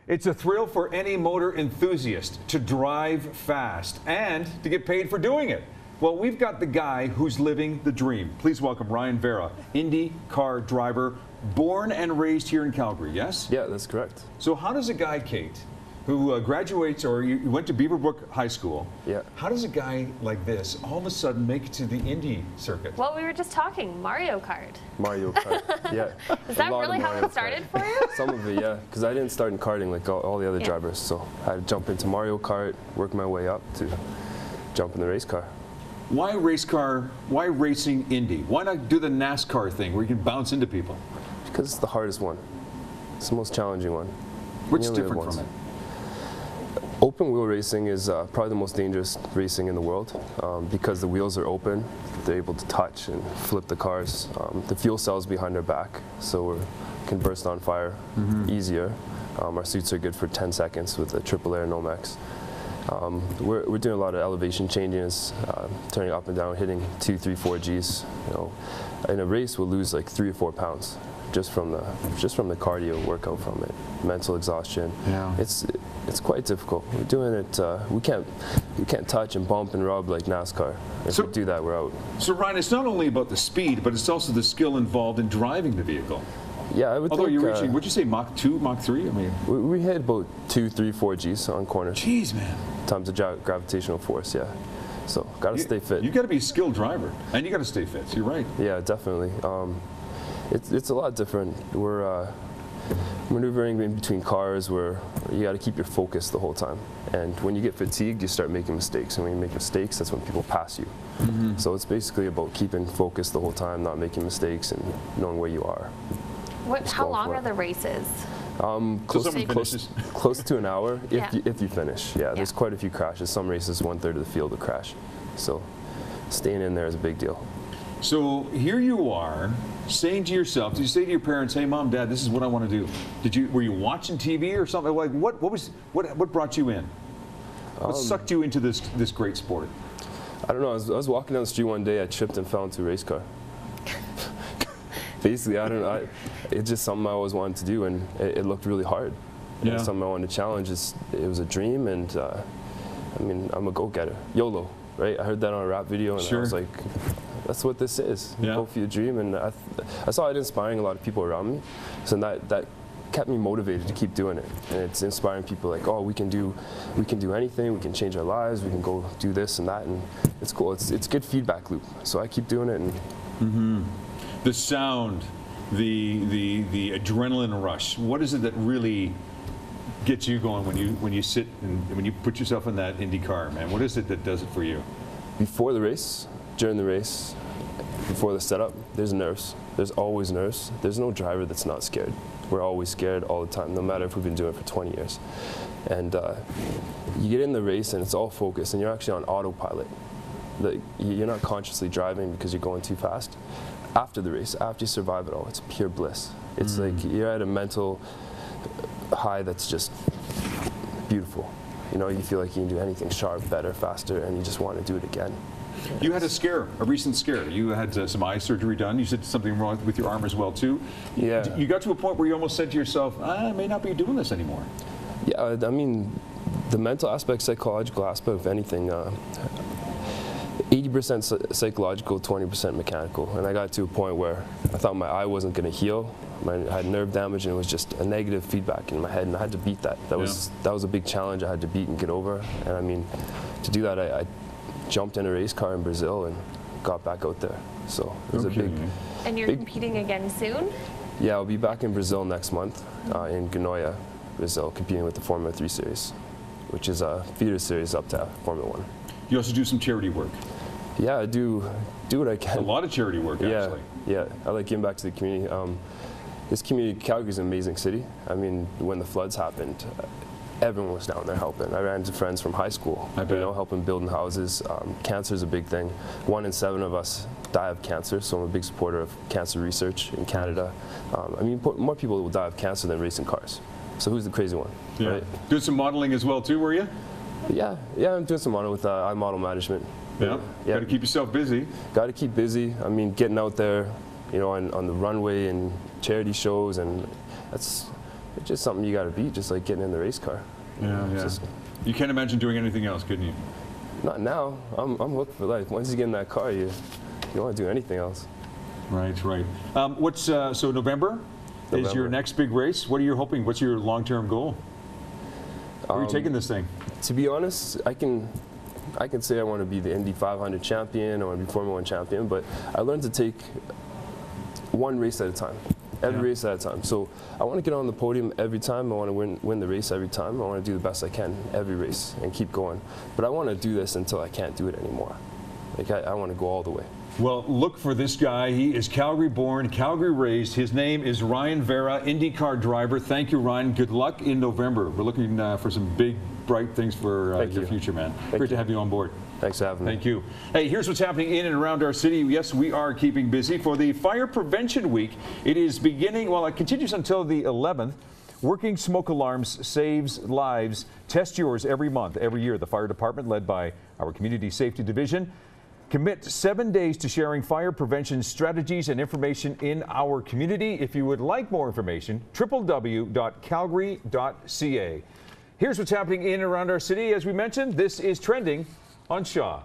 It's a thrill for any motor enthusiast to drive fast and to get paid for doing it. Well, we've got the guy who's living the dream. Please welcome Ryan Verra, Indy Car Driver, born and raised here in Calgary, yes? Yeah, that's correct. So how does a guy, Kate, who graduates, or you went to Beaverbrook High School, how does a guy like this all of a sudden make it to the Indy circuit? Well, we were just talking Mario Kart. Mario Kart, yeah. Is that really how it started for you? Some of it, yeah, because I didn't start in karting like all the other drivers, so I had to jump into Mario Kart, work my way up to jump in the race car. Why race car? Why racing Indy? Why not do the NASCAR thing where you can bounce into people? Because it's the hardest one. It's the most challenging one. What's different from it? Open wheel racing is probably the most dangerous racing in the world because the wheels are open. They're able to touch and flip the cars. The fuel cell's behind our back, so we can burst on fire easier. Our suits are good for 10 seconds with a triple air Nomex. We're doing a lot of elevation changes, turning up and down, hitting 2, 3, 4 Gs. You know, in a race, we'll lose like 3 or 4 pounds just from the cardio workout from it. Mental exhaustion. Yeah. It's quite difficult. We're doing it. We can't touch and bump and rub like NASCAR. If we do that, we're out. So Ryan, it's not only about the speed, but it's also the skill involved in driving the vehicle. Yeah, I would. Although think, you're reaching, would you say Mach 2, Mach 3? I mean, we hit about 2, 3, 4 Gs on corners. Jeez, man. Times the gravitational force, yeah. So gotta stay fit. You got to be a skilled driver, and you got to stay fit. So you're right. Yeah, definitely. It's a lot different. We're maneuvering in between cars where you got to keep your focus the whole time. And when you get fatigued, you start making mistakes. And when you make mistakes, that's when people pass you. So it's basically about keeping focus the whole time, not making mistakes, and knowing where you are. How long are the races? Close to an hour if you finish. Yeah, there's quite a few crashes. Some races, 1/3 of the field will crash. So staying in there is a big deal. So here you are saying to yourself, did you say to your parents, hey Mom, Dad, this is what I want to do? Were you watching TV or something? Like what brought you in? What sucked you into this great sport? I don't know. I was walking down the street one day, I tripped and fell into a race car. Basically, it's just something I always wanted to do, and it looked really hard. Yeah. And something I wanted to challenge. It was a dream, and I mean, I'm a go-getter. YOLO, right? I heard that on a rap video, and I was like, that's what this is. Yeah. Go for your dream, and I saw it inspiring a lot of people around me, so that kept me motivated to keep doing it. And it's inspiring people like, oh, we can do anything. We can change our lives. We can go do this and that, and it's cool. It's a good feedback loop. So I keep doing it. And the sound, the adrenaline rush. What is it that really gets you going when you sit and when you put yourself in that Indy car, man? What is it that does it for you? Before the race, during the race, before the setup, there's nerves. There's always nerves. There's no driver that's not scared. We're always scared all the time, no matter if we've been doing it for 20 years. And you get in the race and it's all focused, and you're actually on autopilot. You're not consciously driving because you're going too fast. After the race, after you survive it all, it's pure bliss. It's like you're at a mental high that's just beautiful. You know, you feel like you can do anything sharp, better, faster, and you just want to do it again. You had a recent scare. You had some eye surgery done. You said something wrong with your arm as well, too. Yeah. You got to a point where you almost said to yourself, I may not be doing this anymore. Yeah, I mean, the mental aspect, psychological aspect of anything, 80% psychological, 20% mechanical. And I got to a point where I thought my eye wasn't going to heal. I had nerve damage, and it was just a negative feedback in my head, and I had to beat that. That was a big challenge I had to beat and get over. And I mean, to do that, I jumped in a race car in Brazil and got back out there. So it was a big. And you're competing again soon? Yeah, I'll be back in Brazil next month, in Goiânia, Brazil, competing with the Formula 3 series, which is a feeder series up to Formula 1. You also do some charity work. Yeah, I do what I can. A lot of charity work, actually. Yeah, I like giving back to the community. This community, Calgary's an amazing city. I mean, when the floods happened, everyone was down there helping. I ran into friends from high school, helping building houses. Cancer is a big thing. 1 in 7 of us die of cancer, so I'm a big supporter of cancer research in Canada. I mean, more people will die of cancer than racing cars. So who's the crazy one? Yeah. Right? Doing some modeling as well, too, were you? Yeah, I'm doing some modeling with iModel Management. Yeah. Got to keep yourself busy. Got to keep busy. I mean, getting out there, you know, on the runway and charity shows, and that's it's just something you got to beat, just like getting in the race car. Yeah. You can't imagine doing anything else, couldn't you? Not now. I'm hooked for life. Once you get in that car, you don't want to do anything else. Right. So November is your next big race. What are you hoping? What's your long-term goal? Where are you taking this thing? To be honest, I can say I want to be the Indy 500 champion, I want to be Formula 1 champion, but I learned to take one race at a time, every race at a time. So I want to get on the podium every time. I want to win the race every time. I want to do the best I can every race and keep going. But I want to do this until I can't do it anymore. Like I want to go all the way. Well, look for this guy. He is Calgary born, Calgary raised. His name is Ryan Verra, Indy Car Driver. Thank you, Ryan. Good luck in November. We're looking for some big, bright things for your future, man. Great to have you on board. Thanks for having me. Thank you. Hey, here's what's happening in and around our city. Yes, we are keeping busy. For the Fire Prevention Week, it is beginning, well, it continues until the 11th. Working smoke alarms saves lives. Test yours every month, every year. The fire department, led by our Community Safety Division, commit 7 days to sharing fire prevention strategies and information in our community. If you would like more information, www.calgary.ca. Here's what's happening in and around our city. As we mentioned, this is Trending on Shaw.